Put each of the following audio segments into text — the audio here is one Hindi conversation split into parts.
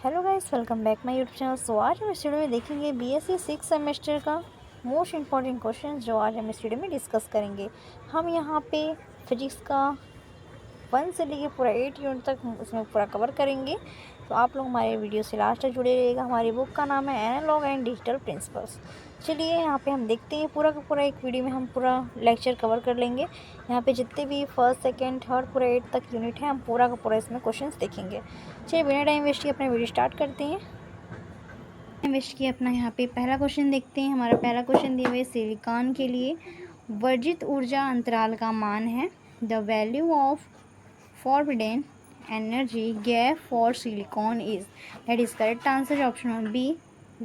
Hello guys, welcome back my YouTube channel. So आज हम इस वीडियो में देखेंगे बीएससी 6 सेमेस्टर का मोस्ट इम्पॉर्टेंट क्वेश्चन जो आज हम इस वीडियो में डिस्कस करेंगे। हम यहाँ पे फिजिक्स का 1 से लेके पूरा 8 यूनिट तक उसमें पूरा कवर करेंगे। तो आप लोग हमारे वीडियो से लास्ट तक जुड़े रहिएगा। हमारी बुक का नाम है एनालॉग एंड डिजिटल प्रिंसिपल्स। चलिए यहाँ पे हम देखते हैं पूरा का पूरा एक वीडियो में हम पूरा लेक्चर कवर कर लेंगे। यहाँ पे जितने भी फर्स्ट सेकंड थर्ड पूरा 8 तक यूनिट है हम पूरा का पूरा इसमें क्वेश्चंस देखेंगे। चलिए बिना टाइम वेस्ट किए अपना वीडियो स्टार्ट करते हैं। वेस्ट किए अपना यहाँ पे पहला क्वेश्चन देखते हैं। हमारा पहला क्वेश्चन दिया हुआ है सिलिकॉन के लिए वर्जित ऊर्जा अंतराल का मान है। The value of forbidden energy gap for silicon is, that is correct answer option B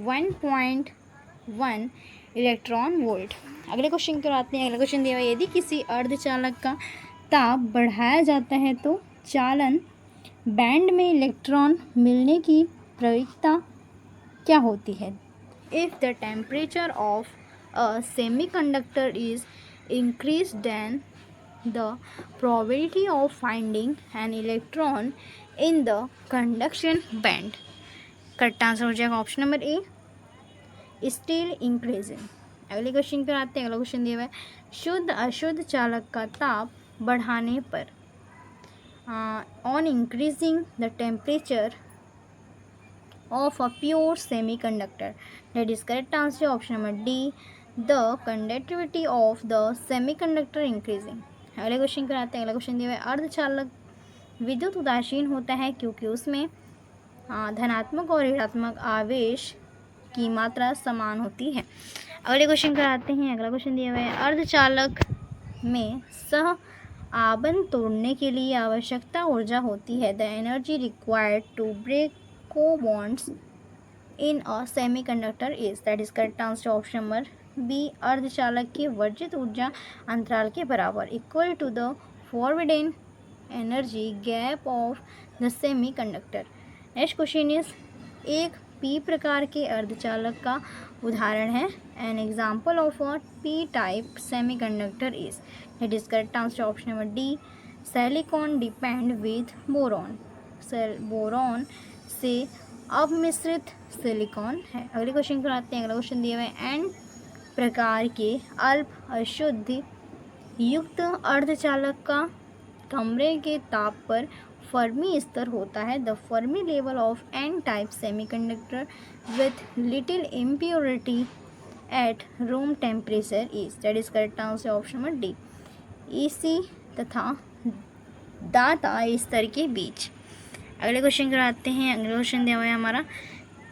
1.1 electron volt. अगले क्वेश्चन की ओर आते हैं। अगला क्वेश्चन दिया हुआ है यदि किसी अर्धचालक का ताप बढ़ाया जाता है तो चालन बैंड में इलेक्ट्रॉन मिलने की प्रवृत्ति क्या होती है। If the temperature of a semiconductor is increased then the probability of finding an electron in the conduction band, correct answer हो जाएगा ऑप्शन नंबर ए स्टिल इंक्रीजिंग। अगले क्वेश्चन पर आते हैं। अगला क्वेश्चन दिया हुआ है शुद्ध अशुद्ध चालक का ताप बढ़ाने पर on increasing the temperature of a pure semiconductor, that is correct answer option number D the conductivity of the semiconductor increasing। अगले क्वेश्चन पर आते हैं। अगला क्वेश्चन दिया हुआ है अर्धचालक विद्युत उदासीन होता है क्योंकि उसमें धनात्मक और ऋणात्मक आवेश की मात्रा समान होती है। अगले क्वेश्चन पर आते हैं। अगला क्वेश्चन दिया हुआ है अर्धचालक में सह आबंध तोड़ने के लिए आवश्यकता ऊर्जा होती है। The energy required to break co-bonds in a semiconductor is, that is correct answer option number B अर्धचालक की वर्जित ऊर्जा अंतराल के बराबर equal to the forbidden energy gap of the semiconductor। Next question is एक पी प्रकार के अर्धचालक का उदाहरण है। An example of a P type semiconductor is, it is correct answer option number D silicon depend with boron. Boron से अवमिश्रित सिलिकॉन है। अगले क्वेश्चन पर आते हैं। अगला क्वेश्चन दिया हुआ है एन प्रकार के अल्प अशुद्ध युक्त अर्धचालक का कमरे के ताप पर फर्मी स्तर होता है। The Fermi level of N type semiconductor with little impurity at room temperature is, that is correct answer option number D EC तथा दाता स्तर के बीच। अगले क्वेश्चन पर आते हैं। अगले क्वेश्चन दिया हुआ है हमारा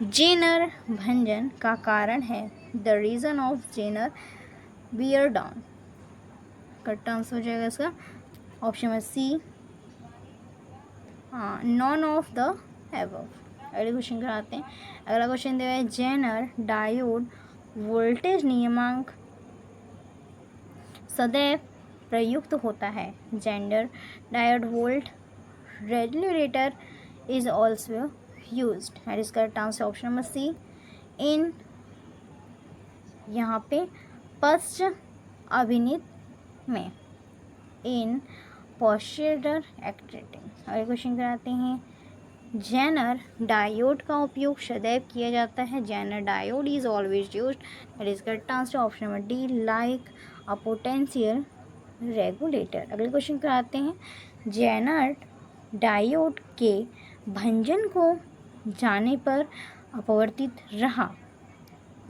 जेनर भंजन का कारण है। The reason of Zener breakdown, correct answer हो जाएगा इसका option number C none of the above. अगले क्वेश्चन पर आते हैं। अगला क्वेश्चन दिया हुआ है जेनर डायोड वोल्टेज नियमांक सदैव प्रयुक्त होता है। Jenner diode volt regulator is also used, that is correct answer option number C in यहाँ पे पश्च अभिनीत में इन पोस्चरर एक्टिविटी। अगले क्वेश्चन कराते हैं जेनर डायोड का उपयोग सदैव किया जाता है। Jenner diode is always used, that is correct answer option number D like a potential regulator. अगले क्वेश्चन कराते हैं जेनर डायोड के भंजन को जाने पर अपवर्तित रहा।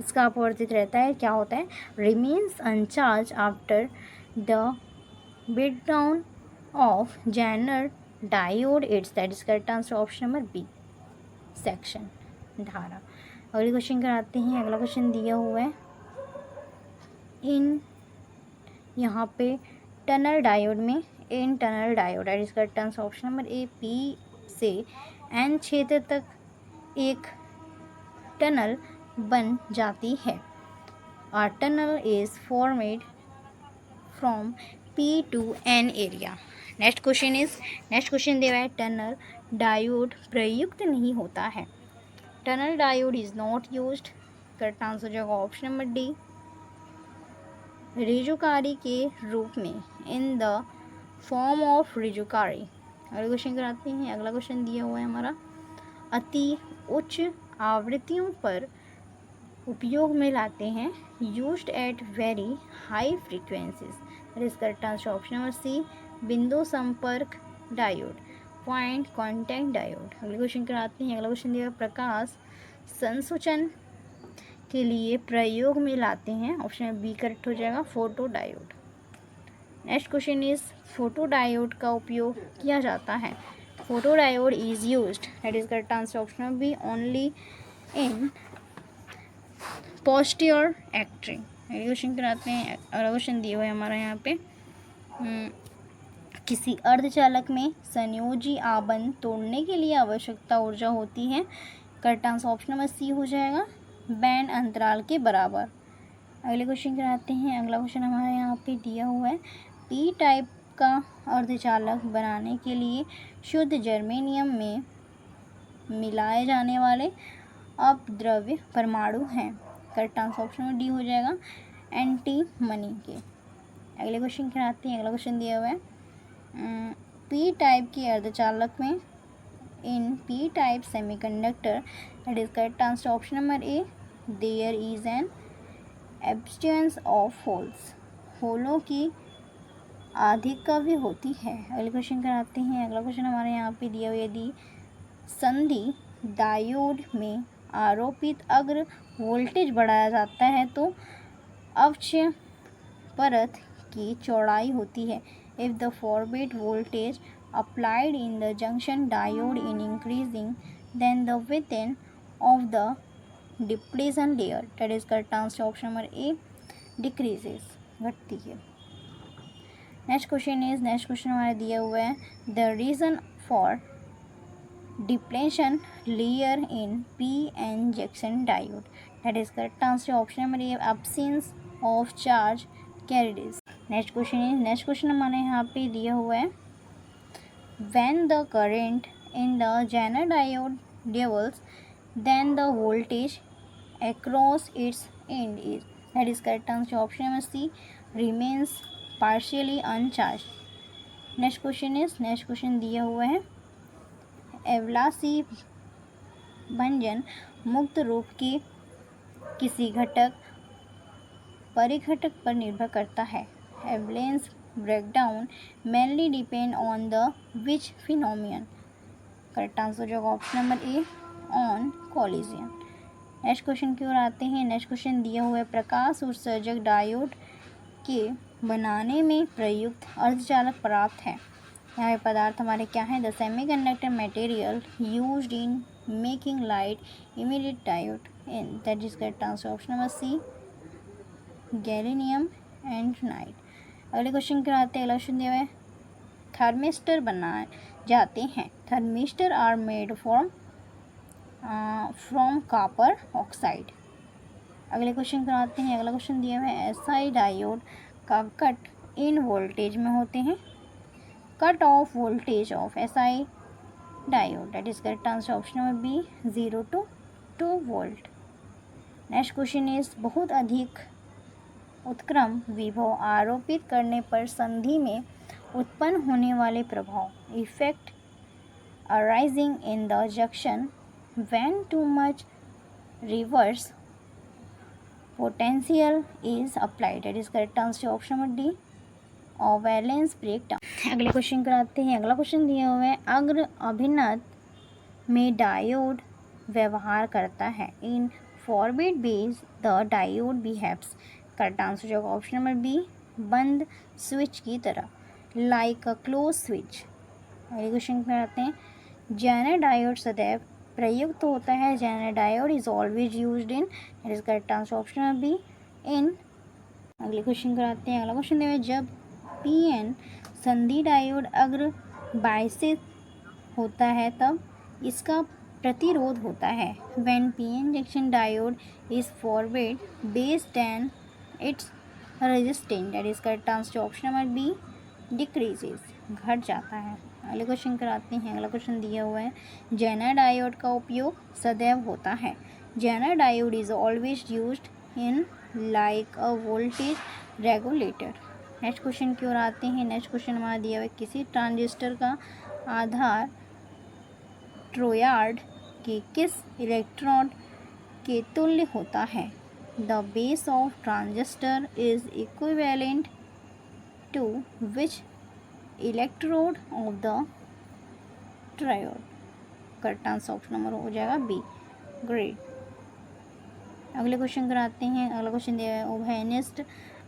इसका अपवर्तित रहता है, क्या होता है, remains uncharged after the breakdown of Zener diode its, that is correct answer option number B section धारा। अगले क्वेश्चन कराते हैं। अगला क्वेश्चन दिया हुआ है इन यहाँ पे टनल डायोड में in tunnel diode, that is correct answer option number A P से एन क्षेत्र तक एक टनल बन जाती है। और tunnel is formed from P to N area. Next question दिया है टनल डायोड प्रयुक्त नहीं होता है। Tunnel diode is not used, correct answer हो जाएगा ऑप्शन नंबर डी रिजुकारी के रूप में इन द फॉर्म ऑफ रिजुकारी। अगला क्वेश्चन कराते हैं। अगला क्वेश्चन दिया हुआ है हमारा अति उच्च आवृत्तियों पर उपयोग में लाते हैं, used at very high frequencies. इसका आंसर ऑप्शन नंबर सी, बिंदु संपर्क डायोड, पॉइंट कॉन्टैक्ट डायोड। अगले क्वेश्चन कराते हैं। अगला क्वेश्चन दिया प्रकाश संसूचन के लिए प्रयोग में लाते हैं, ऑप्शन बी करेक्ट हो जाएगा, photodiode. Next question is photodiode का उपयोग किया जाता है, photodiode is used, that is correct answer option B, only in posterior acting. Question कराते हैं। अगला क्वेश्चन दिया हुआ है हमारा यहाँ पे, किसी अर्धचालक में संयोजी आबंध तोड़ने के लिए आवश्यकता ऊर्जा होती है, correct answer option number C हो जाएगा, बैंड अंतराल के बराबर। अगले क्वेश्चन कराते हैं। अगला क्वेश्चन हमारे यहाँ पे दिया हुआ है, पी टाइप का अर्धचालक बनाने के लिए शुद्ध जर्मेनियम में मिलाए जाने वाले अपद्रव्य परमाणु हैं, correct answer option number D हो जाएगा, एंटीमनी के। अगले क्वेश्चन कराते हैं। अगला क्वेश्चन दिया हुआ है, पी टाइप के अर्धचालक में in P type semiconductor, that is correct answer option number A, there is an absence of holes, होलों की आधिक्य होती है। अगले क्वेश्चन कराते हैं। अगला क्वेश्चन हमारे यहाँ पे दिया हुआ, यदि संधि डायोड में आरोपित अग्र वोल्टेज बढ़ाया जाता है तो अवक्षय परत की चौड़ाई होती है, if the forward voltage applied in the junction diode in increasing, then the within of the depletion layer, that is correct answer option number A, decreases, घटती है। नेक्स्ट क्वेश्चन हमारा दिया हुआ है, the reason for depletion layer in p-n junction diode, that is correct answer option number A, absence of charge carried। Next question हमारे यहाँ पे दिया हुआ है, when the current in the Zener diode doubles, then the voltage across its end is, that is correct answer option number C, remains partially uncharged। Next question दिया हुआ है, एवलासी भंजन मुक्त रूप के किसी घटक परिघटक पर निर्भर करता है, avalanche breakdown mainly depend on the which phenomenon, correct answer जो option number A, on collision। Next question की ओर आते हैं। नेक्स्ट क्वेश्चन दिया हुआ है, प्रकाश उत्सर्जक डायोड के बनाने में प्रयुक्त अर्धचालक प्राप्त है, यहाँ पे पदार्थ हमारे क्या है, the semiconductor material used in making light emitting diode in, that is correct answer option number C, gallium and nitride. अगले क्वेश्चन क्या आते हैं। अगला क्वेश्चन दिया है, थर्मिस्टर बनाए जाते हैं, thermistor are made from copper oxide. अगले क्वेश्चन क्या आते हैं। अगला क्वेश्चन दिया हुआ है, एसआई डायोड का कट इन वोल्टेज में होते हैं, cut off voltage of Si diode, that is correct answer option number B, 0 to 2 volt. Next question is, बहुत अधिक उत्क्रम विभव आरोपित करने पर संधि में उत्पन्न होने वाले प्रभाव, effect arising in the junction when too much reverse potential is applied, that is correct answer option number D, valence breakdown. अगले क्वेश्चन कराते हैं। अगला क्वेश्चन दिया हुआ है, अग्र अभिन्नत में डायोड व्यवहार करता है, in forward bias the diode behaves, correct answer जो ऑप्शन नंबर बी, बंद स्विच की तरह, लाइक अ क्लोज स्विच। अगले क्वेश्चन पे आते हैं, जेनर डायोड सदैव प्रयुक्त होता है, Jenner diode is always used in, that is correct answer option number B, in. अगले क्वेश्चन कराते हैं। अगला क्वेश्चन है, जब पी-एन संधि डायोड अग्र बायसिस होता है तब इसका प्रतिरोध होता है, when P N junction diode is forward based then its resistance, that is correct answer option number B, decreases, घट जाता है। अगले क्वेश्चन कराते हैं। अगला क्वेश्चन दिया हुआ है, जेनर डायोड का उपयोग सदैव होता है, Jenner diode is always used in like a voltage regulator. Next question की ओर आते हैं। नेक्स्ट क्वेश्चन हमारा दिया हुआ है, किसी ट्रांजिस्टर का आधार ट्रोयाड के किस इलेक्ट्रोड के तुल्य होता है? The base of transistor is equivalent to which electrode of the triode? Correct answer option number हो जाएगा बी, ग्रेट। अगले क्वेश्चन कराते हैं। अगला क्वेश्चन दिया है उभयनिष्ठ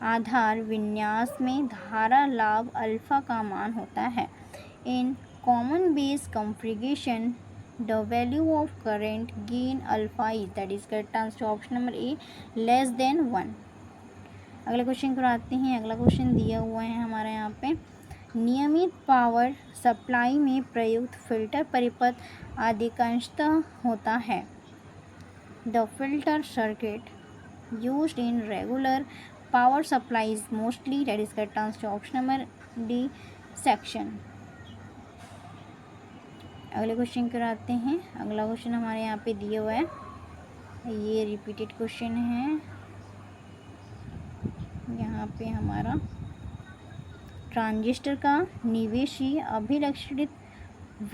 आधार विन्यास में धारा लाभ अल्फा का मान होता है। In common base configuration the value of current gain alpha is, that is correct answer option number A, less than 1। अगले क्वेश्चन कराते हैं। अगला क्वेश्चन दिया हुआ है हमारे यहाँ पे, नियमित पावर सप्लाई में प्रयुक्त फिल्टर परिपथ अधिकांशतः होता है। The filter circuit used in regular power supply is mostly, that is correct answer option number D, section. अगले क्वेश्चन कराते हैं। अगला क्वेश्चन हमारे यहाँ पे दिया हुआ है, ये रिपीटेड क्वेश्चन है। यहाँ पे हमारा ट्रांजिस्टर का निवेशी अभिलक्षित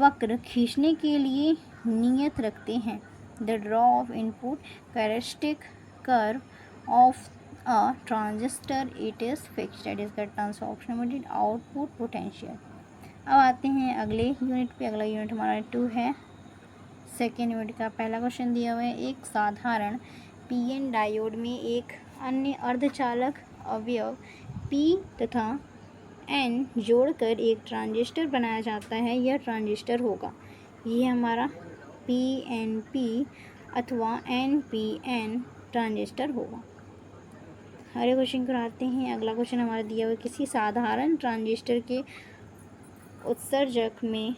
वक्र खींचने के लिए नियत रखते हैं। The draw of input characteristic curve of a transistor it is fixed, that is correct answer option number D, output potential. अब आते हैं अगले यूनिट पे। अगला यूनिट हमारा 2 है। सेकेंड यूनिट का पहला क्वेश्चन दिया हुआ है, एक साधारण पीएन डायोड में एक अन्य अर्धचालक अवयव पी तथा एन जोड़कर एक ट्रांजिस्टर बनाया जाता है। यह ट्रांजिस्टर होगा, ये हमारा पीएनपी अथवा एनपीएन ट्रांजिस्टर होगा। अगले क्वेश्चन कराते हैं। अगला क्वेश्चन हमारा दिया हुआ है, किसी साधारण ट्रांजिस्टर के उत्सर्जक में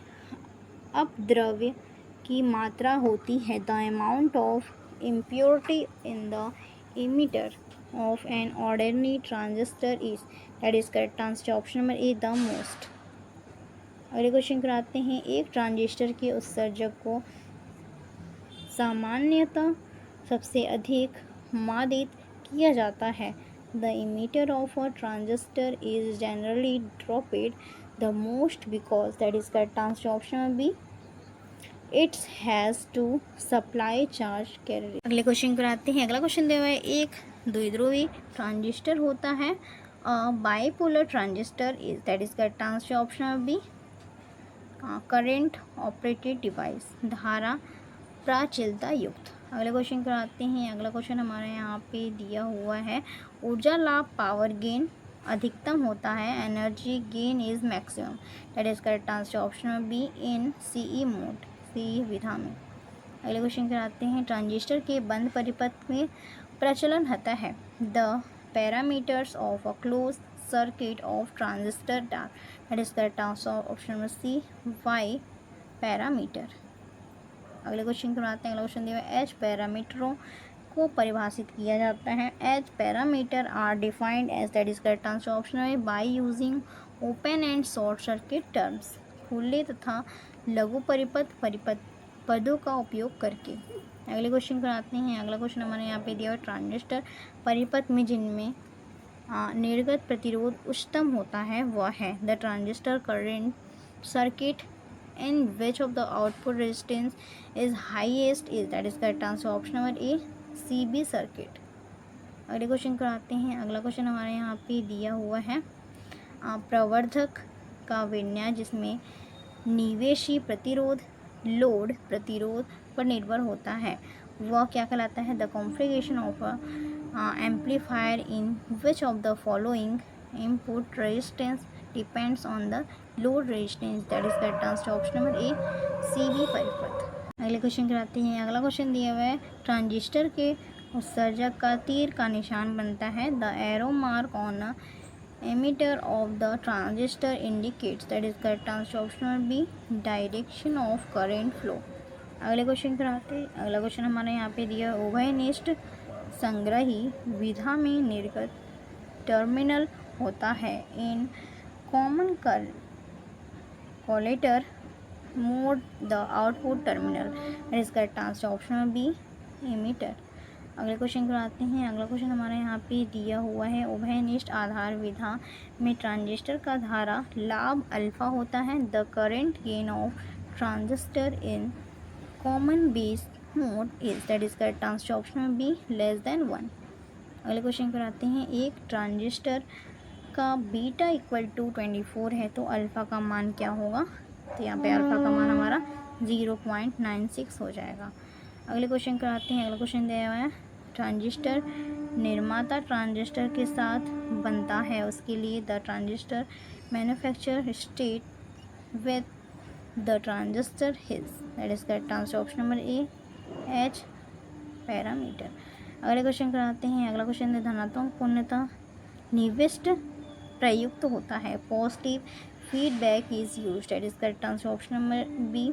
अपद्रव्य की मात्रा होती है। The amount of impurity in the emitter of an ordinary transistor is, that is correct answer option number A, the most. अगले क्वेश्चन कराते हैं। एक ट्रांजिस्टर के उत्सर्जक को सामान्यतः सबसे अधिक मादित किया जाता है। The emitter of a transistor is generally dropped the most because, that is correct answer option number B, it has to supply charge carrier. अगले क्वेश्चन कराते हैं। अगला क्वेश्चन दिया हुआ है, एक द्विध्रुवी ट्रांजिस्टर होता है। Bipolar transistor is, that is correct answer option number B, current operated device, धारा प्राचीलता युक्त। अगले क्वेश्चन कराते हैं। अगला क्वेश्चन हमारे यहाँ पे दिया हुआ है, ऊर्जा लाभ पावर गेन अधिकतम होता है। Energy gain is maximum, that is correct answer option number B, in CE mode, C विधा में। अगले क्वेश्चन कराते हैं। ट्रांजिस्टर के बंद परिपथ में प्रचलन होता है। The parameters of a close circuit of transistor डार, that is correct answer option number C, Y parameter. अगले क्वेश्चन कराते हैं। अगला क्वेश्चन दिया है, एच पैरामीटरों को परिभाषित किया जाता है। H parameter are defined as, that is correct answer option है by using open and short circuit terms, खुले तथा लघु परिपथ पदों का उपयोग करके। अगले क्वेश्चन कराते हैं। अगला क्वेश्चन हमारे यहाँ पे दिया हुआ, ट्रांजिस्टर परिपथ में जिनमें निर्गत प्रतिरोध उच्चतम होता है वह है। The transistor current circuit in which of the output resistance is highest is, that is correct answer option number A, CB circuit. अगले क्वेश्चन कराते हैं। अगला क्वेश्चन हमारे यहाँ पे दिया हुआ है, प्रवर्धक का विन्यास जिसमें निवेशी प्रतिरोध लोड प्रतिरोध पर निर्भर होता है वह क्या कहलाता है। The configuration of amplifier in which of the following input resistance depends on the load resistance, that is correct answer option number A, CB परिपथ। अगले क्वेश्चन कराते हैं। अगला क्वेश्चन दिया हुआ है, ट्रांजिस्टर के उत्सर्जक का तीर का निशान बनता है। The arrow mark on a emitter of the transistor indicates, that is correct answer option number B, direction of current flow. अगले क्वेश्चन कराते हैं। अगला क्वेश्चन हमारे यहाँ पे दिया, उभयनिष्ठ संग्रही विधा में निर्गत टर्मिनल होता है। In common collector mode the output terminal, that is correct answer option B, emitter. अगले क्वेश्चन कराते हैं। अगला क्वेश्चन हमारे यहाँ पे दिया हुआ है, उभयनिष्ठ आधार विधा में ट्रांजिस्टर का धारा लाभ अल्फा होता है। The current gain of transistor in common base mode is, that is correct answer option number be less than 1। अगले क्वेश्चन पर आते हैं। एक ट्रांजिस्टर का बीटा इक्वल टू 24 है तो अल्फ़ा का मान क्या होगा? तो यहाँ पे अल्फ़ा का मान हमारा 0.96 हो जाएगा। अगले क्वेश्चन पर आते हैं। अगला क्वेश्चन दिया हुआ है ट्रांजिस्टर निर्माता ट्रांजिस्टर के साथ बनता है, उसके लिए the transistor manufacture state with the transistor his, that is correct answer option number A H parameter. अगले क्वेश्चन पर आते हैं। अगला क्वेश्चन धनात्मक पूर्णतः निविष्ट प्रयुक्त होता है, positive feedback is used, that is correct answer option number B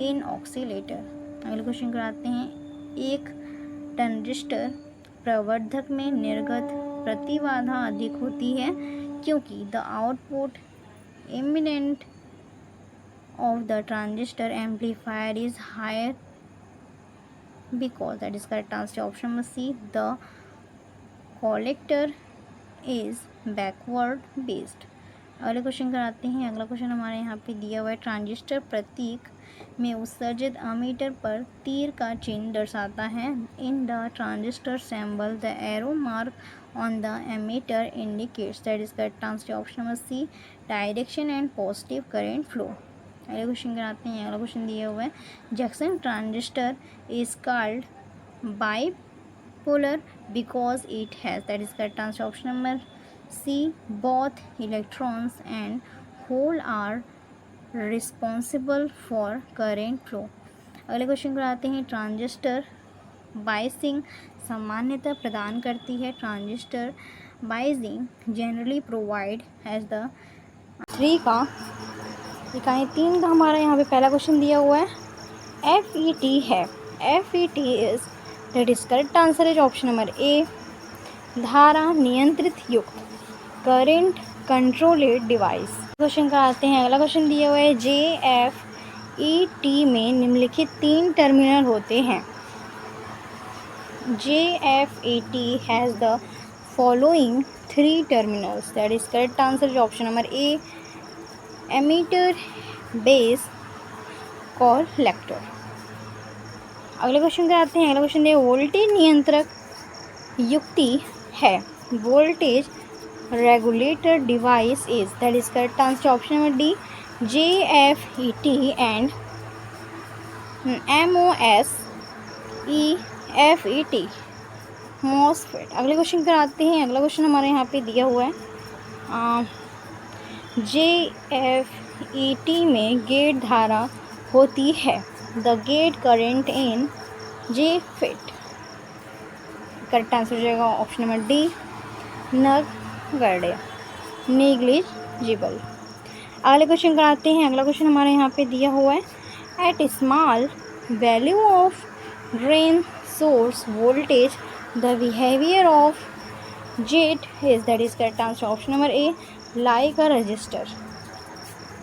in oscillator. अगले क्वेश्चन पर आते हैं। एक ट्रांजिस्टर प्रवर्धक में निर्गत प्रतिबाधा अधिक होती है क्योंकि the output impedance of the transistor amplifier is higher because, that is correct answer option number C, the collector is backward based। अगले क्वेश्चन कराते हैं। अगला क्वेश्चन हमारे यहाँ पे दिया हुआ है ट्रांजिस्टर प्रतीक में उत्सर्जित अमीटर पर तीर का चिन्ह दर्शाता है। In the transistor symbol the arrow mark on the emitter indicates, that is correct answer option number C direction and positive current flow. अगले क्वेश्चन कराते हैं। अगला क्वेश्चन दिया हुआ है junction transistor is called bipolar because it has, that is correct answer option number C both electrons and hole are responsible for current flow. अगले क्वेश्चन कराते हैं ट्रांजिस्टर बायसिंग सामान्यतः प्रदान करती है। Transistor biasing generally provide has the 3 का इकाई 3 का हमारा यहाँ पे पहला क्वेश्चन दिया हुआ है FET है। FET is, that is correct answer is option number ए धारा नियंत्रित युक्त करेंट कंट्रोलेड डिवाइस। क्वेश्चन का आते हैं। अगला क्वेश्चन दिया हुआ है JFET में निम्नलिखित 3 टर्मिनल होते हैं। JFET has the following 3 terminals, that is correct answer is option number A emitter base collector. अगले क्वेश्चन पे आते हैं। अगला क्वेश्चन है वोल्टेज नियंत्रक युक्ति है। Voltage regulator device is, that is correct answer option number D JFET and MOSFET MOSFET. अगले क्वेश्चन पर आते हैं। अगला क्वेश्चन हमारे यहाँ पे दिया हुआ है JFET में गेट धारा होती है। The gate current in JFET, correct answer हो जाएगा ऑप्शन नंबर डी नगण्य नेग्लिजिबल। अगले क्वेश्चन कराते हैं। अगला क्वेश्चन हमारे यहाँ पे दिया हुआ है at small value of drain source voltage the behaviour of jet is, that is correct answer option number A like a resistor.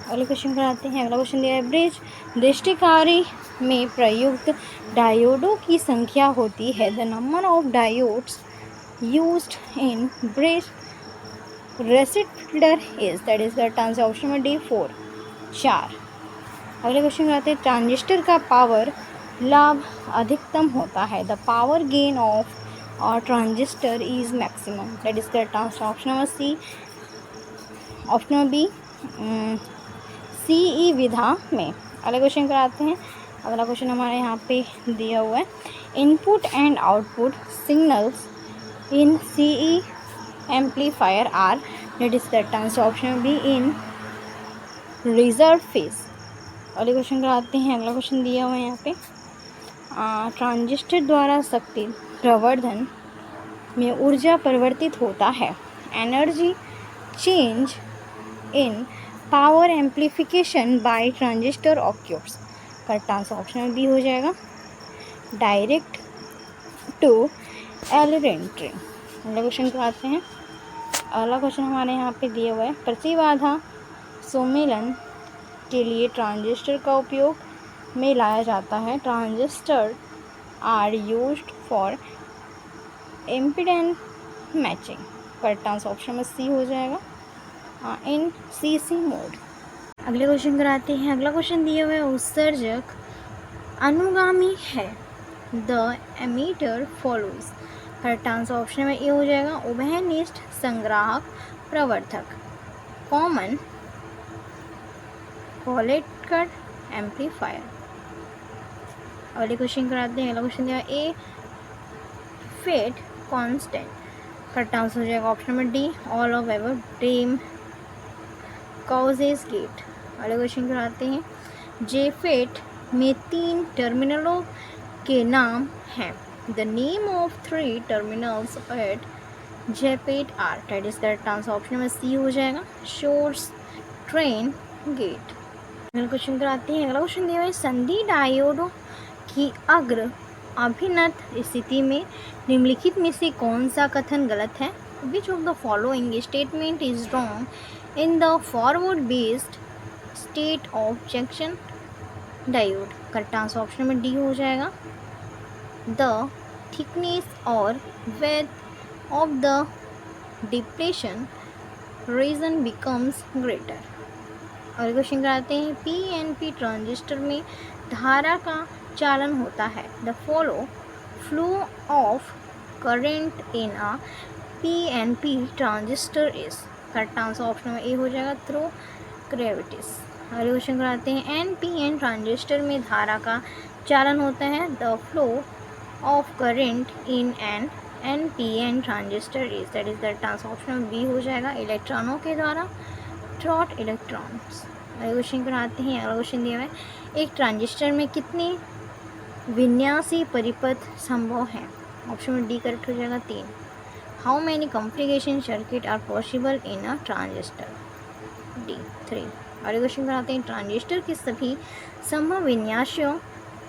अगले क्वेश्चन पर आते हैं। अगला क्वेश्चन दिया है ब्रिज दृष्टिकारी में प्रयुक्त डायोडों की संख्या होती है। The number of diodes used in bridge resistor is, that is correct answer option number D 4। अगले क्वेश्चन पर आते हैं ट्रांजिस्टर का पावर लाभ अधिकतम होता है। द पावर गेन ऑफ और transistor is maximum, that is correct answer option number C option number B CE विधा में। अगले क्वेश्चन पर आते हैं। अगला क्वेश्चन हमारे यहाँ पे दिया हुआ है input and output signals in CE amplifier are, that is correct answer option B in reverse phase. अगले क्वेश्चन पर आते हैं। अगला क्वेश्चन दिया हुआ है यहाँ पे ट्रांजिस्टर द्वारा शक्ति प्रवर्धन में ऊर्जा परिवर्तित होता है। Energy change in power amplification by transistor occurs, correct answer option B हो जाएगा डायरेक्ट टू एलिमेंट्री। अगला क्वेश्चन पर आते हैं। अगला क्वेश्चन हमारे यहाँ पे दिया हुआ है प्रतिबाधा सम्मेलन के लिए ट्रांजिस्टर का उपयोग में लाया जाता है। Transistor are used for impedance matching, correct answer option में सी हो जाएगा इन CC मोड। अगले क्वेश्चन पर आते हैं। अगला क्वेश्चन दिया हुआ है उत्सर्जक अनुगामी है, the emitter follows. Correct answer option में ए हो जाएगा, उभयनिष्ठ संग्राहक प्रवर्धक। Common collector amplifier. अगले क्वेश्चन कराते हैं। अगला क्वेश्चन दिया a FET constant. Correct answer हो जाएगा option number D, all of ever dream causes gate. अगले क्वेश्चन कराते हैं। जेफेट में 3 टर्मिनलों के नाम हैं। The name of 3 terminals at JFET are. That is correct answer option number C हो जाएगा, शोर्स ट्रेन गेट। अगला क्वेश्चन कराते हैं। अगला क्वेश्चन दिया है संधि डायोडों की अग्र अभिनत स्थिति में निम्नलिखित में से कौन सा कथन गलत है? Which of the following statement is wrong in the forward based state of junction diode. Correct answer option में डी हो जाएगा, द थिकनेस और width of the depletion region becomes greater। और क्वेश्चन कराते हैं। पीएनपी ट्रांजिस्टर में धारा का चालन होता है। The follow flow of current in a PNP transistor is. Correct answer option में ए हो जाएगा, थ्रू ग्रेविटीज। अगले क्वेश्चन कराते हैं। एनपीएन ट्रांजिस्टर में धारा का चालन होता है। The flow of current in an NPN transistor is. That is that answer option B हो जाएगा, इलेक्ट्रॉनों के द्वारा ट्रॉट इलेक्ट्रॉन्स। अगले क्वेश्चन कराते हैं। अगला क्वेश्चन दिया है एक ट्रांजिस्टर में कितने विन्यासी परिपथ संभव हैं? ऑप्शन में डी करेक्ट हो जाएगा, 3। How many configuration circuit are possible in a transistor? D 3। अगले क्वेश्चन कराते हैं। ट्रांजिस्टर के सभी संभव विन्यासों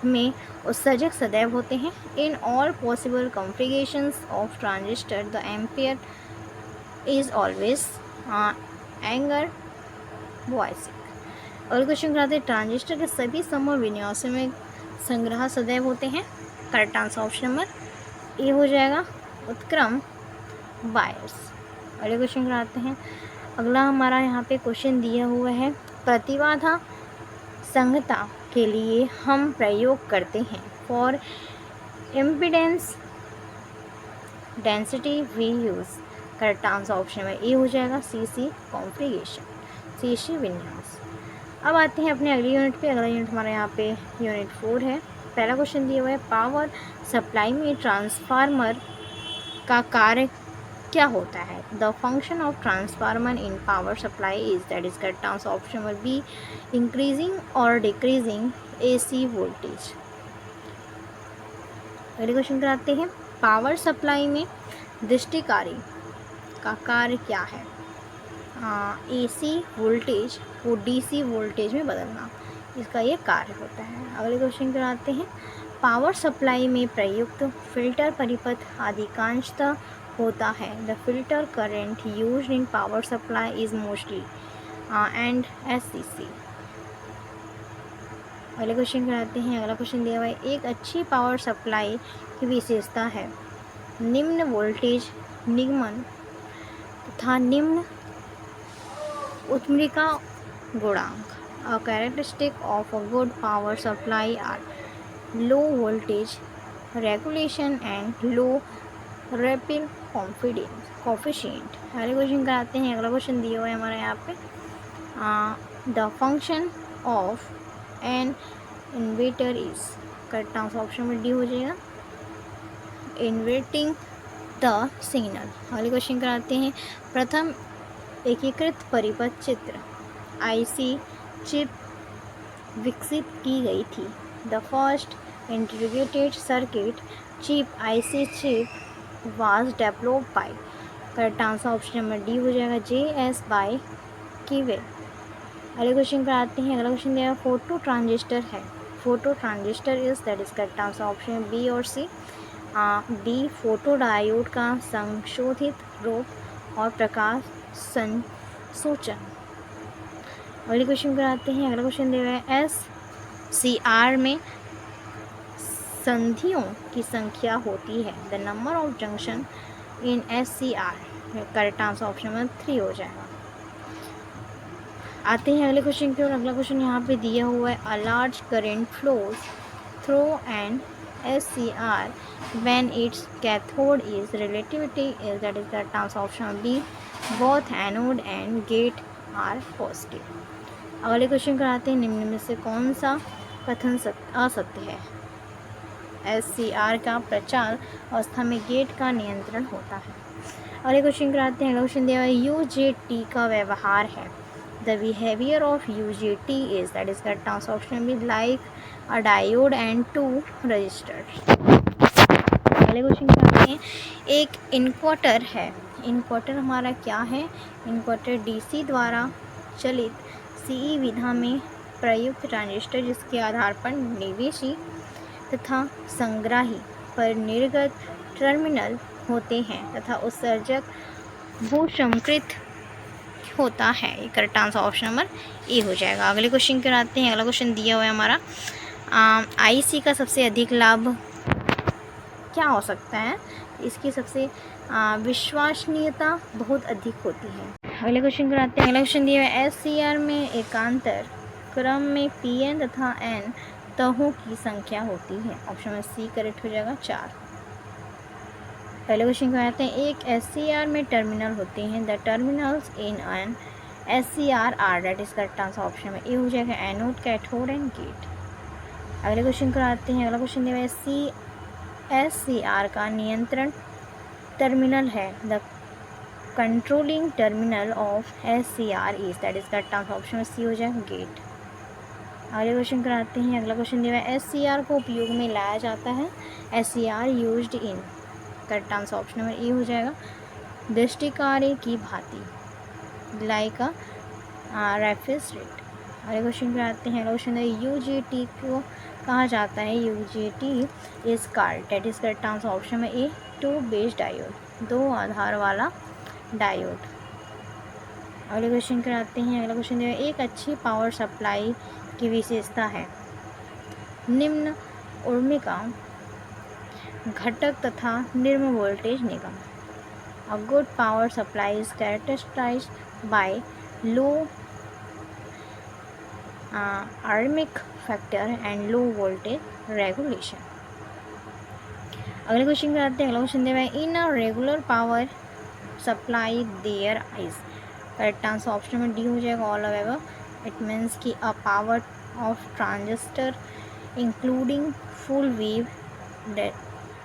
में उत्सर्जक सदैव होते हैं। In all possible configurations of transistor the ampere is always anger voicing. और क्वेश्चन कराते हैं। ट्रांजिस्टर के सभी संभव विन्यासों में संग्रह सदैव होते हैं। Correct answer option number A हो जाएगा, उत्क्रम वायर्स। अगले क्वेश्चन कराते हैं। अगला हमारा यहाँ पे क्वेश्चन दिया हुआ है, प्रतिबाधा संगतता के लिए हम प्रयोग करते हैं। For impedance density we use. Correct answer option में ए हो जाएगा, सी कॉन्फ़िगरेशन, सी विन्यास। अब आते हैं अपने अगली यूनिट पे। अगला यूनिट हमारा यहाँ पे यूनिट 4 है। पहला क्वेश्चन दिया हुआ है, पावर सप्लाई में ट्रांसफार्मर का कार्य क्या होता है? The function of transformer in power supply is. That is correct answer option number B, increasing और डिक्रीजिंग एसी वोल्टेज। अगले क्वेश्चन कराते हैं। पावर सप्लाई में दृष्टिकारी का कार्य क्या है? एसी वोल्टेज को डीसी वोल्टेज में बदलना, इसका ये कार्य होता है। अगले क्वेश्चन कराते हैं। पावर सप्लाई में प्रयुक्त फिल्टर परिपथ अधिकांशतः होता है। The filter current used in power supply is mostly and SCC. अगले क्वेश्चन कराते हैं। अगला क्वेश्चन दिया हुआ है, एक अच्छी पावर सप्लाई की विशेषता है निम्न वोल्टेज निगमन तथा निम्न उत्तमीका गुणांक। A characteristic of a good power supply are low voltage regulation and low rapid coefficient. अगले क्वेश्चन कराते हैं। अगला क्वेश्चन दिया हुआ है हमारे यहाँ पे, the function of an inverter is. Correct answer option में डी हो जाएगा, इन्वर्टिंग द सिग्नल। अगले क्वेश्चन कराते हैं। प्रथम एकीकृत परिपथ चित्र आईसी चिप विकसित की गई थी। The first integrated circuit chip IC chip was developed by. Correct answer option number D हो जाएगा, JS बाय कीवे। अगले क्वेश्चन कराते हैं। अगला क्वेश्चन दिया फोटो ट्रांजिस्टर है। Photo transistor is. That is correct answer option B और सी। डी फोटो डायोड का संशोधित रूप और प्रकाश संसूचन। अगले क्वेश्चन कराते हैं। अगला क्वेश्चन दे रहा है, SCR में संधियों की संख्या होती है। The number of junction in SCR। Correct answer option number 3 हो जाएगा। आते हैं अगले क्वेश्चन की ओर। अगला क्वेश्चन यहाँ पे दिया हुआ है, a large current flows through an SCR when its cathode is relativity is, that is the answer option B. Both anode and gate are positive. अगले क्वेश्चन कराते हैं, निम्न में से कौन सा कथन असत्य है? SCR का प्रचार अवस्था में गेट का नियंत्रण होता है। अगले क्वेश्चन कराते हैं, अगला क्वेश्चन दिया हुआ है UJT का व्यवहार है। The behavior of UJT is, that is correct answer option B, like a diode and two resistors. अगले क्वेश्चन कराते हैं, एक इनवर्टर है। इनवर्टर हमारा क्या है? इनवर्टर डीसी द्वारा चलित CE विधा में प्रयुक्त ट्रांजिस्टर जिसके आधार पर निवेशी तथा संग्राही पर निर्गत टर्मिनल होते हैं तथा उत्सर्जक भूसंकृत होता है। ये correct answer option number A हो जाएगा। अगले क्वेश्चन कराते हैं, अगला क्वेश्चन दिया हुआ है हमारा IC का सबसे अधिक लाभ क्या हो सकता है? इसकी सबसे विश्वसनीयता बहुत अधिक होती है। अगले क्वेश्चन कराते हैं, अगला क्वेश्चन दिया हुआ है SCR में एकांतर क्रम में PN तथा N तहों की संख्या होती है। ऑप्शन में सी करेक्ट हो जाएगा 4। पहले क्वेश्चन कराते हैं, एक SCR में टर्मिनल होते हैं। The terminals in an SCR are, that is correct answer option में ए हो जाएगा एनोड, कैथोड एंड गेट। अगले क्वेश्चन कराते हैं, अगला क्वेश्चन दिया है SCR का नियंत्रण टर्मिनल है। The controlling terminal of SCR is, that is correct answer option में सी हो जाएगा गेट। अगले क्वेश्चन कराते हैं, अगला क्वेश्चन दिया है SCR को उपयोग में लाया जाता है। SCR used in, correct answer option number A हो जाएगा दृष्टिकार्य की भांति, लाइक रेफ्रिजरेट। अगले क्वेश्चन कराते हैं, अगला क्वेश्चन है UJT को कहा जाता है। UJT is called, that is correct answer option में ए टू बेस डायोड, दो आधार वाला डायोड। अगले क्वेश्चन कराते हैं, अगला क्वेश्चन है एक अच्छी पावर सप्लाई की विशेषता है। निम्न उर्मिका घटक तथा निम्न वोल्टेज निगम। A good power supply is characterized by low harmonic factor and low voltage regulation. अगले क्वेश्चन कराते हैं, अगला क्वेश्चन दिया है in a regular power supply there is, correct answer option में डी हो जाएगा ऑल अवेवर। इट मीन्स कि a power of transistor including full wave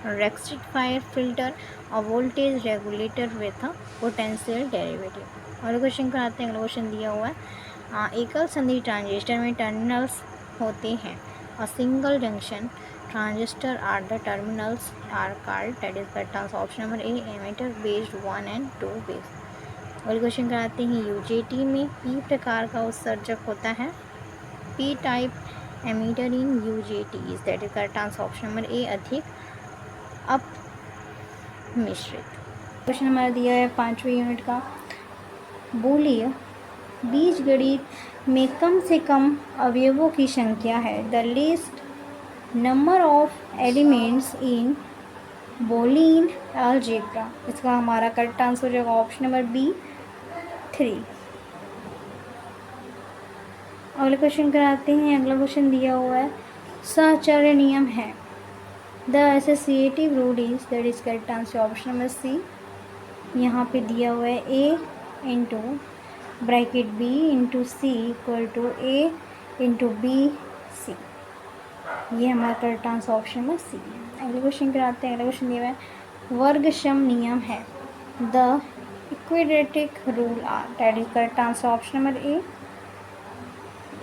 rectifier filter और voltage regulator with potential derivative. अगले क्वेश्चन कराते हैं, अगला क्वेश्चन दिया हुआ है एकल संधि ट्रांजिस्टर में टर्मिनल्स होते हैं। A single junction transistor are the terminals are called, that is correct answer option number A emitter based 1 and 2 base. अगले क्वेश्चन कराते हैं, UJT में P प्रकार का उत्सर्जक होता है। P type emitter in UJT is, that is correct answer option number A अधिक अपमिश्रित। क्वेश्चन हमारा दिया है 5वें यूनिट का, बोलिए बीजगणित में कम से कम अवयवों की संख्या है। The least number of elements in Boolean algebra. इसका हमारा करेक्ट आंसर हो जाएगा ऑप्शन नंबर बी 3। अगले क्वेश्चन कराते हैं, अगला क्वेश्चन दिया हुआ है सहचर्य नियम है। The associative rule is, that is correct answer option number C. यहाँ पे दिया हुआ है A into bracket B into C equal to A into B C. ये हमारा correct answer option number C है। अगले क्वेश्चन कराते हैं, अगला क्वेश्चन दिया हुआ है वर्गसम नियम है। द इक्विड्रेटिक rule are, that is correct answer option number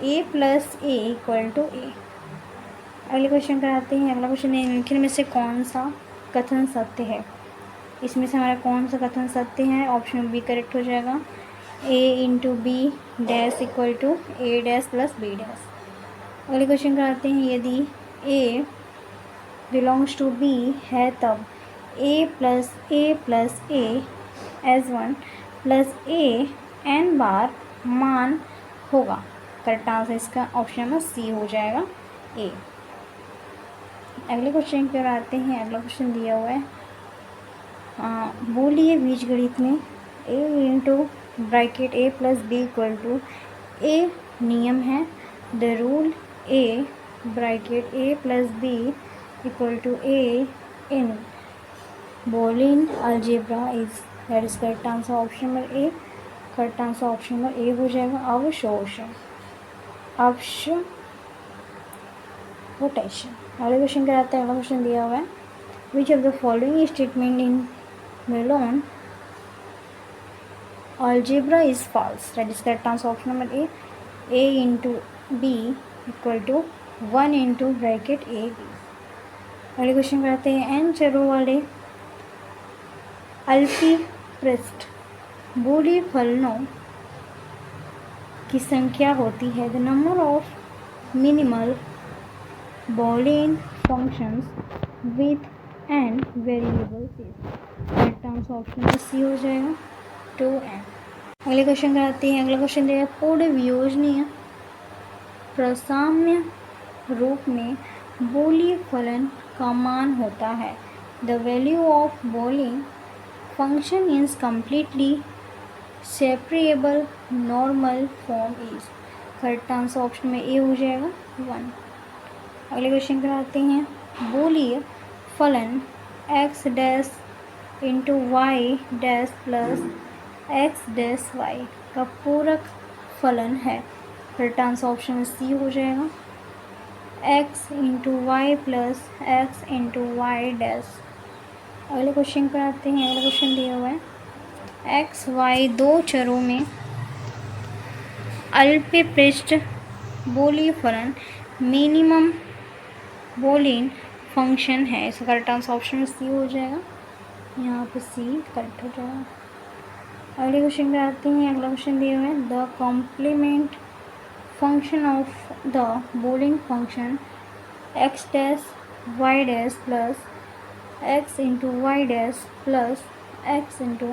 A plus A equal to A. अगले क्वेश्चन कराते हैं, अगला क्वेश्चन है निम्न में से कौन सा कथन सत्य है। इसमें से हमारा कौन सा कथन सत्य है? ऑप्शन बी करेक्ट हो जाएगा A into B dash equal to A dash plus B dash. अगले क्वेश्चन कराते हैं, यदि A बिलोंग्स टू B है तब A plus A S1 plus A n बार मान होगा। करेक्ट आंसर इसका ऑप्शन में सी हो जाएगा ए। अगले क्वेश्चन पर आते हैं, अगला क्वेश्चन दिया हुआ है बोलिए बीजगणित में A into bracket A plus B equal to A नियम है। The rule A bracket a plus b equal to a in Boolean algebra is, that is correct answer option number A. Correct answer option number A हो जाएगा अवशोषण रोटेशन। अगले क्वेश्चन कराते हैं। अगला क्वेश्चन दिया हुआ है which of the following statement in मेलोन algebra is false, that is correct answer option number A. a into B equal to 1 into bracket A B. अगले क्वेश्चन कराते हैं एन चरों वाले अल्पी पृष्ठ बूढ़ी फलनों की संख्या होती है। The number of minimal Boolean functions with n variables is, correct answer option में सी हो जाएगा 2n। अगले क्वेश्चन कराते हैं। अगला क्वेश्चन देगा पूर्ण वियोजनीय प्रसाम्य रूप में बूलियन फलन का मान होता है। The value of Boolean function is completely separable normal form is, correct answer option में ए हो जाएगा 1। अगले क्वेश्चन कराते हैं बूलियन फलन X dash into Y dash plus X dash Y का पूरक फलन है। करेक्ट आंसर ऑप्शन में सी हो जाएगा X into Y plus X into Y dash. अगले क्वेश्चन कराते हैं। अगला क्वेश्चन दिया हुआ है एक्स वाई दो चरों में अल्प पृष्ठ बूलियन फलन मिनिमम बूलियन फंक्शन है। इसका करेक्ट आंसर ऑप्शन में सी हो जाएगा, यहाँ पे सी करेक्ट हो जाएगा। अगले क्वेश्चन पे आते हैं। अगला क्वेश्चन दिया हुआ है the complement function of the Boolean function X dash Y dash plus X into Y dash plus X into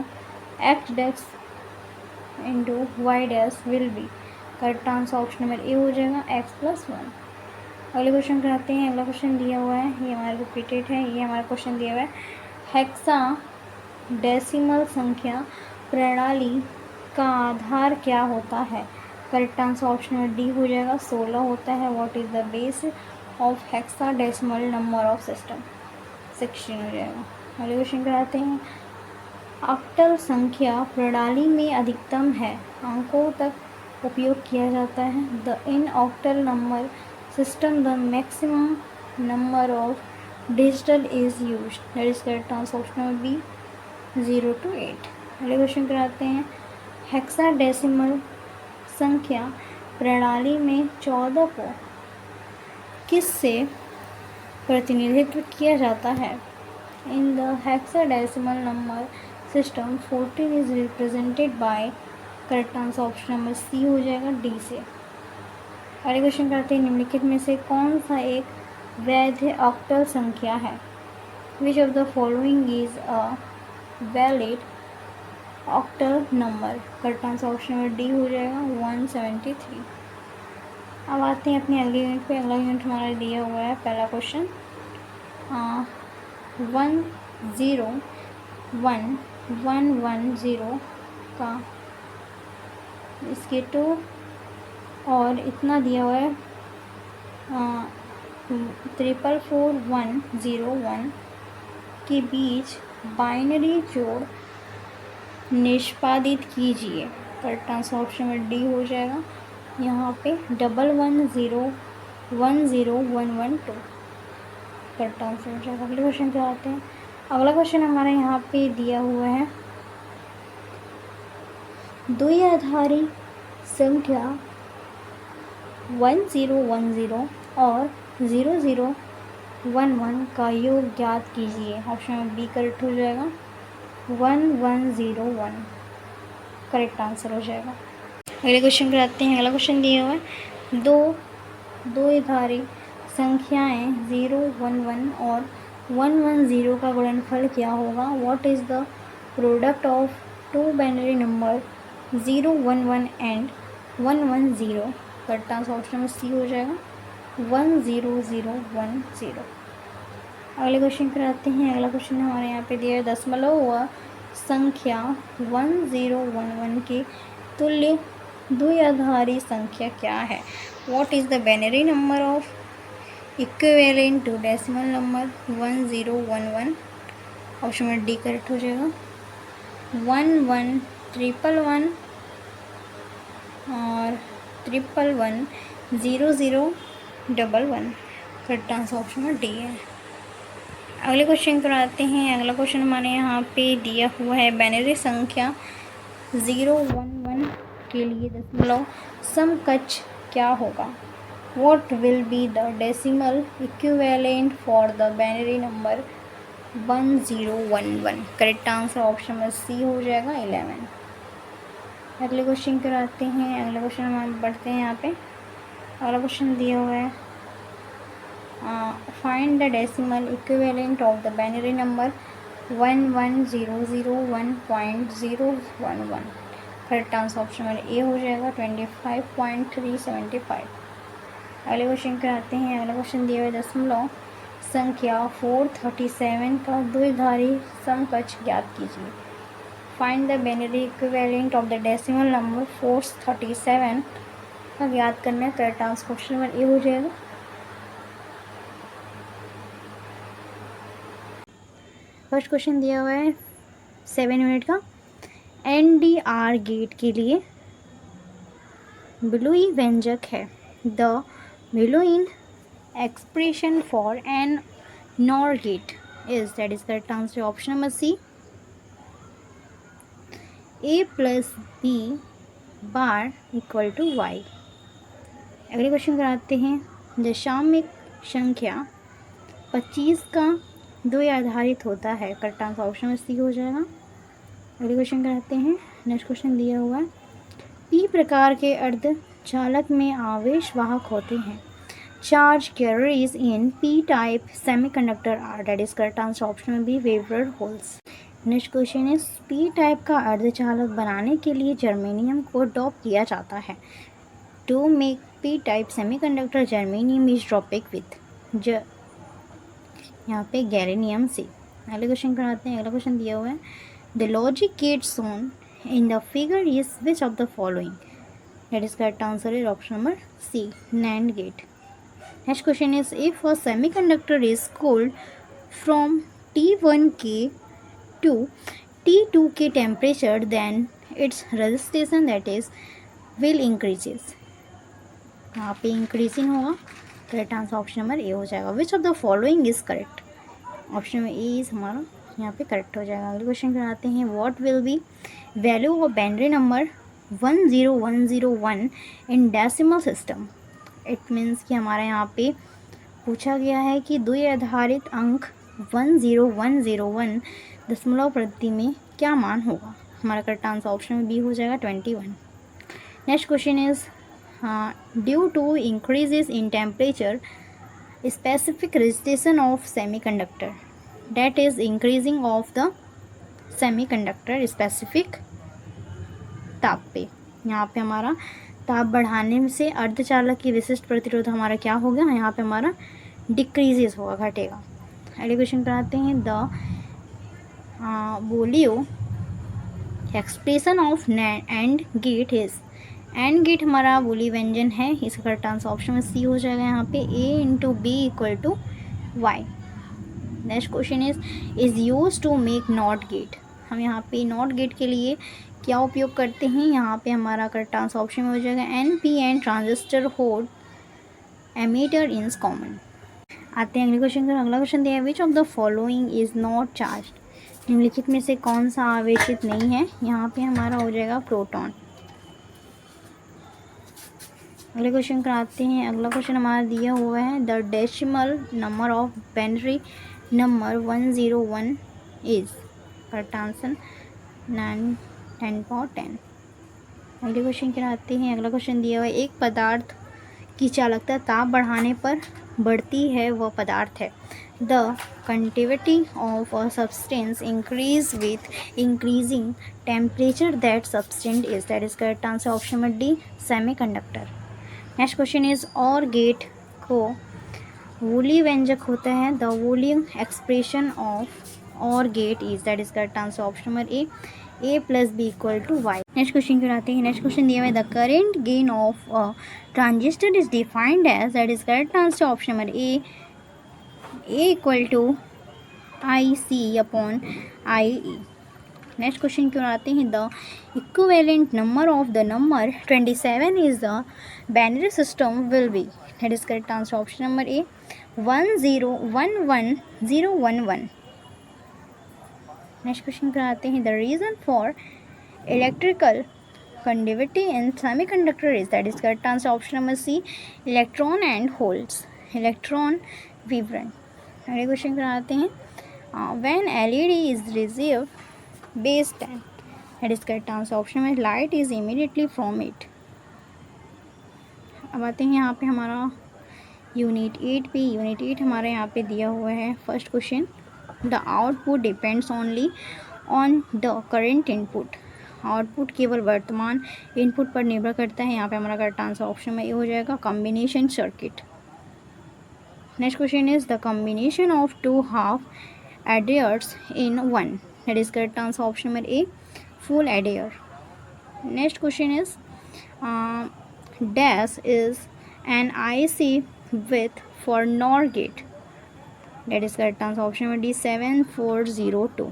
X dash into Y dash will be, correct answer option number A हो जाएगा एक्स प्लस 1। अगले क्वेश्चन कराते हैं। अगला क्वेश्चन दिया हुआ है ये हमारा रिपीटेड है। ये हमारा क्वेश्चन दिया हुआ है हेक्सा डेसिमल संख्या प्रणाली का आधार क्या होता है। करेक्ट आंसर ऑप्शन में डी हो जाएगा 16 होता है। What is the base of hexa decimal number of system 16 हो जाएगा। अगले क्वेश्चन कराते हैं ऑक्टल संख्या प्रणाली में अधिकतम है अंकों तक उपयोग किया जाता है। The in octal number system the maximum number of digital is used, that is correct answer option number B 0 to 8। अगले क्वेश्चन कराते हैं हेक्साडेसिमल संख्या प्रणाली में 14 को किस से प्रतिनिधित्व किया जाता है। In the hexadecimal number system 14 is represented by, correct answer option number C हो जाएगा डी से। अगले क्वेश्चन करते हैं निम्नलिखित में से कौन सा एक वैध ऑक्टल संख्या है। Which of the following is a valid octal number, correct answer option number D हो जाएगा 173। अब आते हैं अपने अगले यूनिट पे। अगला यूनिट हमारा दिया हुआ है पहला क्वेश्चन 101,110 का इसके 2 और इतना दिया हुआ है 44101 के बीच बाइनरी जोड़ निष्पादित कीजिए। करेक्ट आंसर ऑप्शन में डी हो जाएगा, यहाँ पे 11010112 करेक्ट आंसर हो जाएगा। अगले क्वेश्चन पे आते हैं। अगला क्वेश्चन हमारे यहाँ पे दिया हुआ है द्विआधारी संख्या 1010 और 0011 का योग ज्ञात कीजिए। ऑप्शन में बी करेक्ट हो जाएगा 1101 करेक्ट आंसर हो जाएगा। अगले क्वेश्चन पर आते हैं। अगला क्वेश्चन दिया हुआ है द्विआधारी संख्याएं 011 और 110 का गुणनफल क्या होगा। What is the product of two binary number 011 and 110, correct answer option में सी हो जाएगा 10010। अगले क्वेश्चन पर आते हैं। अगला क्वेश्चन हमारे यहाँ पे दिया है दशमलव व संख्या 1011 के तुल्य द्विआधारी संख्या क्या है। What is the binary number of equivalent to decimal number 1011, option number D correct हो जाएगा। 1111 और 11100011, correct answer option number D है। अगले क्वेश्चन पर आते हैं। अगला क्वेश्चन हमारे यहाँ पे दिया हुआ है बाइनरी संख्या 011 के लिए दशमलव समकक्ष क्या होगा। What will be the decimal equivalent for the binary number 1011? Correct answer option में सी हो जाएगा 11। अगले क्वेश्चन पर आते हैं। अगला क्वेश्चन हम पढ़ते हैं यहाँ पे। अगला क्वेश्चन दिया हुआ है find the decimal equivalent of the binary number 11001.011। Correct answer option में ए हो जाएगा 25.375। अगले क्वेश्चन पे आते हैं। अगला क्वेश्चन दिया हुआ दशमलव संख्या 437 का द्विधारी समकक्ष ज्ञात कीजिए। Find the binary equivalent of the decimal number 437 का ज्ञात करना है। Correct answer option number A हो जाएगा। फर्स्ट क्वेश्चन दिया हुआ है 7 यूनिट का। NDR गेट के लिए बुलियन व्यंजक है। The Boolean expression for an NOR gate is, that is correct answer option number C A + B bar equal to Y. अगले क्वेश्चन कराते हैं। दशामिक संख्या 25 का द्वि आधारित होता है। करेक्ट आंसर ऑप्शन में सी हो जाएगा। अगले क्वेश्चन कराते हैं। नेक्स्ट क्वेश्चन दिया हुआ है पी प्रकार के अर्धचालक में आवेश वाहक होते हैं। Charge carriers in P type semiconductor are, that is correct answer option में B waver holes. Next question is P type का अर्धचालक बनाने के लिए जर्मेनियम को डोप किया जाता है। To make P type semiconductor germanium is doped with यहाँ पे गैलेनियम से। अगले क्वेश्चन कराते हैं। अगला क्वेश्चन दिया हुआ है the logic gate shown in the figure is which of the following? That is correct answer is option number C, NAND gate. Next question is if a semiconductor is cooled from T1K to T2K temperature, then its resistance that is will increases. यहाँ पे इंक्रीजिंग होगा। Correct answer option number A हो जाएगा। विच of the following is correct, option में ए इज हमारा यहाँ पे करेक्ट हो जाएगा। अगले क्वेश्चन कराते हैं what will be value of binary number 10101 in decimal system. It means कि हमारे यहाँ पे पूछा गया है कि द्वि आधारित अंक 10101 दशमलव प्रति में क्या मान होगा। हमारा करेक्ट आंसर ऑप्शन में बी हो जाएगा 21। Next question is due to increases in temperature specific resistance of semiconductor, that is increasing of the semiconductor specific ताप पे। यहाँ पे हमारा ताप बढ़ाने से अर्धचालक की विशिष्ट प्रतिरोध हमारा क्या होगा, यहाँ पे हमारा डिक्रीजेस होगा, घटेगा। अगले क्वेश्चन कराते हैं the Boolean expression of and gate is. And gate हमारा बोली व्यंजन है। इसका करेक्ट आंसर ऑप्शन में सी हो जाएगा। यहाँ पे A × B = Y। Next question is use to make not gate. हम यहाँ पे नॉट गेट के लिए क्या उपयोग करते हैं, यहाँ पे हमारा करेक्ट आंसर ऑप्शन में हो जाएगा NPN transistor hold emitter in common. आते हैं अगले क्वेश्चन का। अगला क्वेश्चन दिया है which of the following is not charge. निम्नलिखित में से कौन सा आवेशित नहीं है, यहाँ पे हमारा हो जाएगा प्रोटॉन। अगले क्वेश्चन कराते हैं। अगला क्वेश्चन हमारा दिया हुआ है the decimal number of binary number 101 is. Correct answer 1010। अगले क्वेश्चन कराते हैं। अगला क्वेश्चन दिया हुआ है एक पदार्थ की चालकता ताप बढ़ाने पर बढ़ती है, वह पदार्थ है। The conductivity of a substance increase with increasing temperature that substance is, that is correct answer option number D semiconductor. Next question is OR gate को वूली व्यंजक होता है। The Boolean expression of OR gate is, that is correct answer option number A a plus b equal to y। Next question कराते हैं। नेक्स्ट क्वेश्चन दिया हुआ है the current gain of a transistor is defined as, that is correct answer option number A equal to I C upon I E. Next question क्यों आते हैं the equivalent number of the number 27 is the binary system will be, that is correct answer option number A 1011011। Next question कराते हैं the reason for electrical conductivity in semiconductor is, that is correct answer option number C electron and holes, electron विवरण। अगले क्वेश्चन कराते हैं when LED is received base 10, that is correct answer option में light is immediately from it। अब आते हैं यहाँ पे हमारा यूनिट 8 पे। यूनिट 8 हमारे यहाँ पे दिया हुआ है। First question the output depends only on the current input, output केवल वर्तमान इनपुट पर निर्भर करता है। यहाँ पे हमारा करेक्ट आंसर ऑप्शन में ये हो जाएगा combination circuit. Next question is the combination of two half adders in one, that is correct answer option number A full adder. Next question is dash is an IC with for NOR gate, that is correct answer option number D 7402।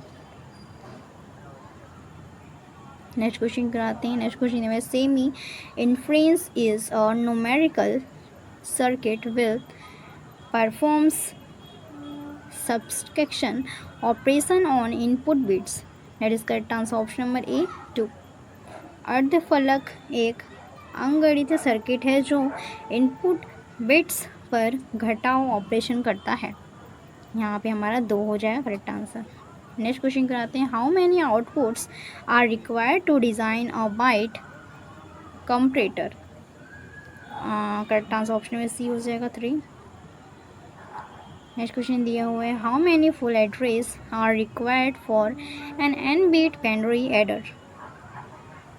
Next question कराते हैं। नेक्स्ट क्वेश्चन में semi inference is a numerical circuit will performs subtraction operation on input bits, that is correct answer option number ए 2। अर्धफलक एक अंकगणित सर्किट है जो इनपुट बिट्स पर घटाव ऑपरेशन करता है। यहाँ पे हमारा 2 हो जाएगा करेक्ट आंसर। नेक्स्ट क्वेश्चन कराते हैं how many outputs are required to design a byte comparator, correct answer option में सी हो जाएगा 3। नेक्स्ट क्वेश्चन दिया हुआ है how many full address are required for an n bit binary adder,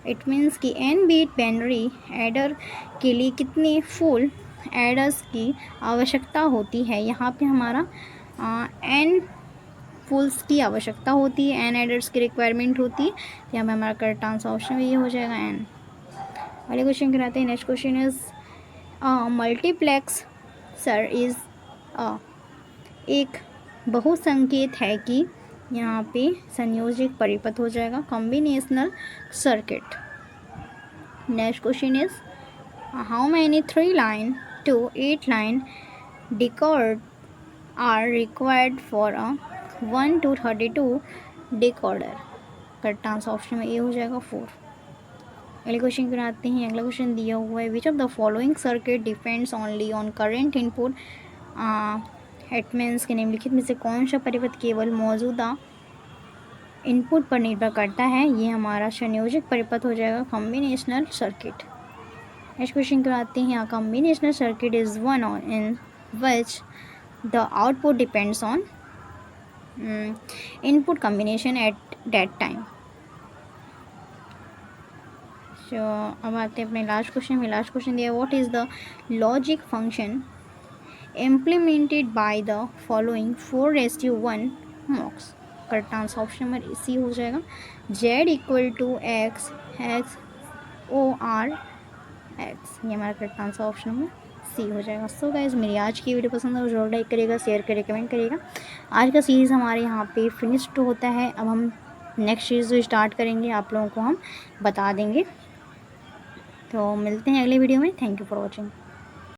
it means कि n बीट बाइनरी एडर के लिए कितने फुल एडर्स की आवश्यकता होती है। यहाँ पे हमारा n फुल्स की आवश्यकता होती है, n एडर्स की रिक्वायरमेंट होती है। यहाँ पे हमारा करेक्ट आंसर ऑप्शन ये हो जाएगा n। अगले क्वेश्चन कराते हैं। Next question is multiplex sir is एक बहुसंकेत है कि, यहाँ पे संयोजक परिपथ हो जाएगा combinational circuit. Next question is how many 3 line to 8 line decoder are required for a 1 to 32 decoder, correct answer option में ए हो जाएगा 4। अगले क्वेश्चन कराते हैं। अगला क्वेश्चन दिया हुआ है which of the following circuit depends only on current input, it means के निम्नलिखित में से कौन सा परिपथ केवल मौजूदा इनपुट पर निर्भर करता है। ये हमारा संयोजक परिपथ हो जाएगा कॉम्बिनेशनल सर्किट। नेक्स्ट क्वेश्चन कराते हैं। Combinational circuit is one in which the output depends on input combination at that time. So अब आते हैं अपने लास्ट क्वेश्चन में। लास्ट क्वेश्चन दिया what is the logic function implemented by the following 4:1 mux, correct answer option number C हो जाएगा z equal to x x o r x, ये हमारा करेक्ट आंसर ऑप्शन में सी हो जाएगा। सो गाइस मेरी आज की वीडियो पसंद है तो जरूर लाइक करिएगा, शेयर करिए, कमेंट करिएगा। आज का सीरीज़ हमारे यहाँ पे फिनिश्ड होता है। अब हम नेक्स्ट सीरीज़ जो स्टार्ट करेंगे आप लोगों को हम बता देंगे। तो मिलते हैं अगले वीडियो में। Thank you for watching.